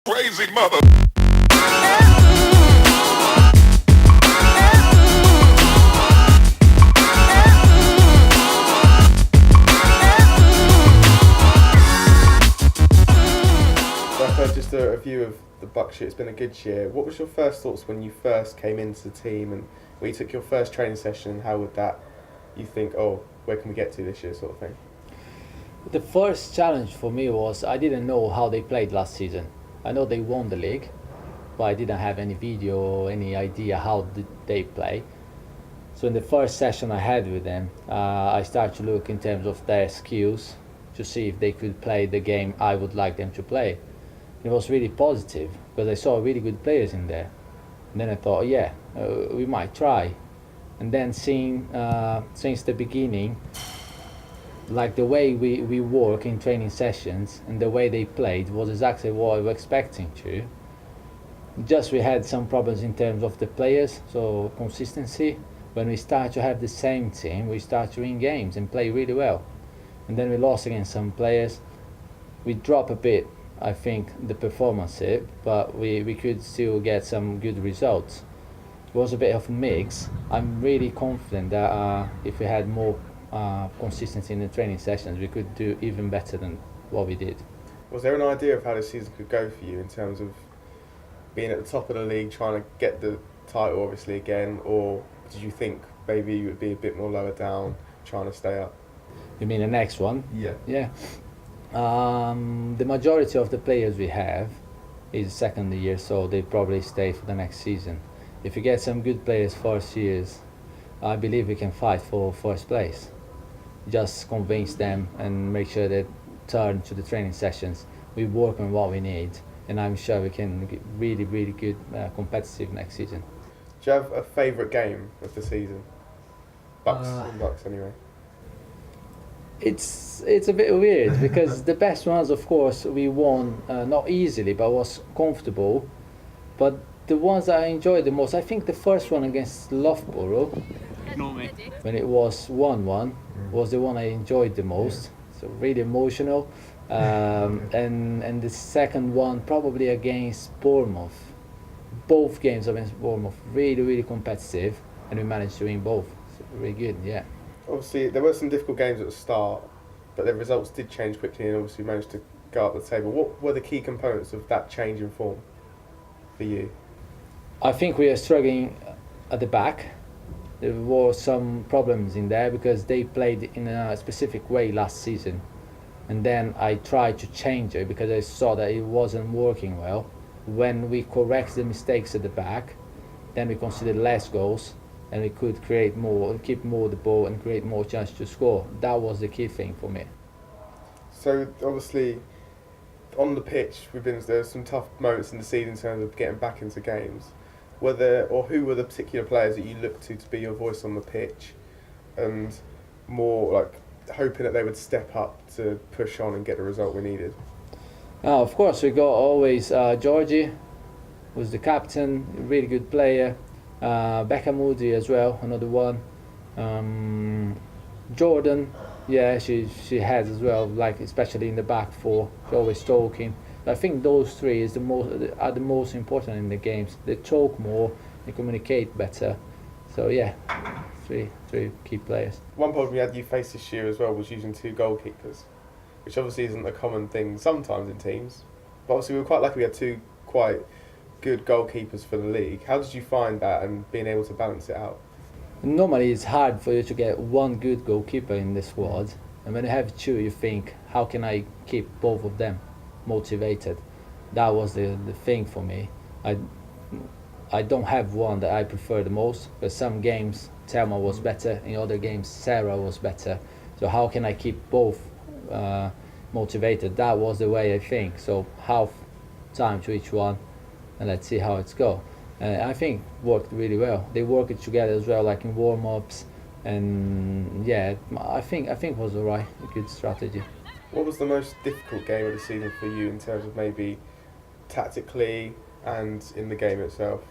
crazy mother. Rafa, just a review of the BUCS year. It's been a good year. What was your first thoughts when you first came into the team and when you took your first training session? How would that, you think, oh, where can we get to this year, sort of thing? The first challenge for me was I didn't know how they played last season. I know they won the league, but I didn't have any video or any idea how did they play. So in the first session I had with them, I started to look in terms of their skills to see if they could play the game I would like them to play. It was really positive because I saw really good players in there. And then I thought, we might try. And then seeing since the beginning, like the way we work in training sessions and the way they played was exactly what I was expecting to. Just we had some problems in terms of the players, so consistency. When we start to have the same team, we start to win games and play really well. And then we lost against some players. We dropped a bit, I think, the performance here, but we could still get some good results. It was a bit of a mix. I'm really confident that if we had more consistency in the training sessions, we could do even better than what we did. Was there an idea of how this season could go for you in terms of being at the top of the league, trying to get the title obviously again, or did you think maybe you would be a bit more lower down, trying to stay up? You mean the next one? Yeah. Yeah. The majority of the players we have is second year, so they probably stay for the next season. If you get some good players first years, I believe we can fight for first place. Just convince them and make sure they turn to the training sessions. We work on what we need, and I'm sure we can get really, really good competitive next season. Do you have a favourite game of the season? BUCS anyway. It's a bit weird because the best ones, of course, we won not easily, but was comfortable. But the ones I enjoyed the most, I think the first one against Loughborough, when it was 1-1, was the one I enjoyed the most. So really emotional. And the second one probably against Bournemouth. Both games against Bournemouth, really, really competitive, and we managed to win both. So really good, yeah. Obviously, there were some difficult games at the start, but the results did change quickly and obviously managed to go up the table. What were the key components of that change in form for you? I think we are struggling at the back. There were some problems in there because they played in a specific way last season. And then I tried to change it because I saw that it wasn't working well. When we correct the mistakes at the back, then we considered less goals and we could create more, keep more the ball and create more chance to score. That was the key thing for me. So obviously, on the pitch, there's some tough moments in the season in terms of getting back into games. Who were the particular players that you looked to be your voice on the pitch, and more like hoping that they would step up to push on and get the result we needed? Of course, we got always Georgie, who's the captain, a really good player. Becca Moody as well, another one. Jordan, yeah, she has as well, like especially in the back four, she's always talking. I think those three are the most important in the games. They talk more, they communicate better. So yeah, three key players. One problem you faced this year as well was using two goalkeepers, which obviously isn't a common thing sometimes in teams. But obviously we were quite lucky we had two quite good goalkeepers for the league. How did you find that and being able to balance it out? Normally it's hard for you to get one good goalkeeper in the squad, and when you have two you think, how can I keep both of them motivated? That was the thing for me. I don't have one that I prefer the most, but some games Thelma was better, in other games Sarah was better. So how can I keep both motivated? That was the way I think. So half time to each one, and let's see how it's go. I think worked really well. They work it together as well, like in warm-ups, and yeah, I think it was a good strategy. What was the most difficult game of the season for you in terms of maybe tactically and in the game itself?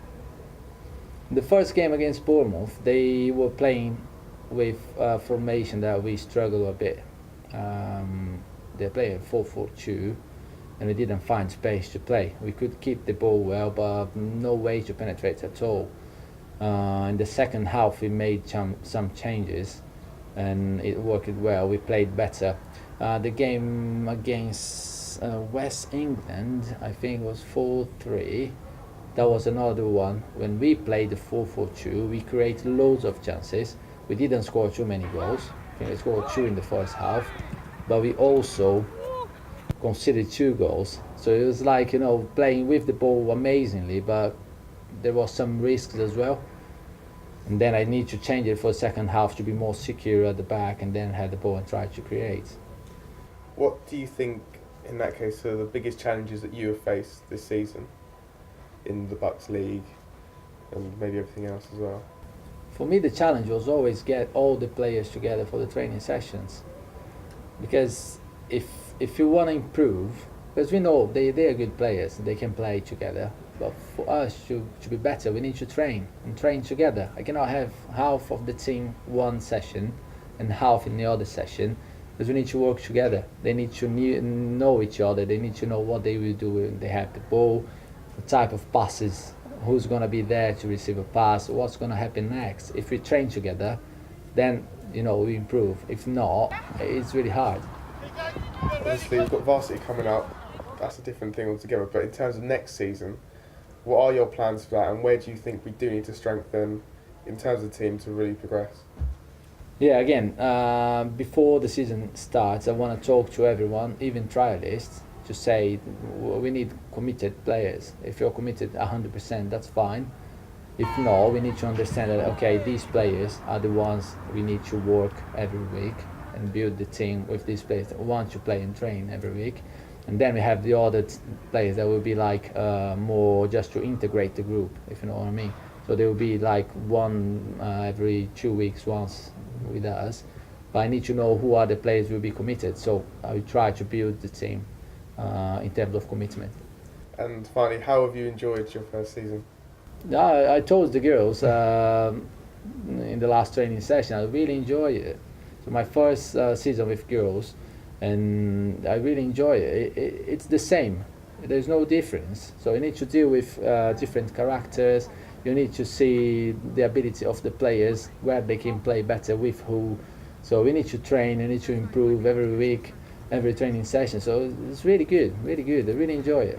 The first game against Bournemouth, they were playing with a formation that we struggle a bit. They play a 4-4-2, and we didn't find space to play. We could keep the ball well, but no way to penetrate at all. In the second half, we made some changes, and it worked well. We played better. The game against West England, I think, was 4-3. That was another one. When we played the 4-4-2, we created loads of chances. We didn't score too many goals. I think we scored 2 in the first half, but we also conceded 2 goals. So it was like, playing with the ball amazingly, but there was some risks as well. And then I need to change it for the second half to be more secure at the back, and then have the ball and try to create. What do you think, in that case, are the biggest challenges that you have faced this season in the BUCS League and maybe everything else as well? For me, the challenge was always get all the players together for the training sessions, because if you want to improve, because we know they are good players, they can play together, but for us to be better, we need to train together. I cannot have half of the team one session and half in the other session, because we need to work together. They need to know each other. They need to know what they will do when they have the ball, the type of passes, who's going to be there to receive a pass, what's going to happen next. If we train together, then we improve. If not, it's really hard. Obviously, we've got varsity coming up. That's a different thing altogether. But in terms of next season, what are your plans for that, and where do you think we do need to strengthen in terms of the team to really progress? Yeah, again, before the season starts, I want to talk to everyone, even trialists, to say we need committed players. If you're committed 100%, that's fine. If not, we need to understand that, okay, these players are the ones we need to work every week and build the team with these players that want to play and train every week. And then we have the other players that will be like more just to integrate the group, if you know what I mean. So they will be like one every 2 weeks once with us. But I need to know who are the players who will be committed. So I will try to build the team in terms of commitment. And finally, how have you enjoyed your first season? I told the girls in the last training session, I really enjoy it. So my first season with girls, and I really enjoy it. It's the same. There's no difference. So you need to deal with different characters. You need to see the ability of the players, where they can play better with who. So we need to train, we need to improve every week, every training session. So it's really good, really good. I really enjoy it.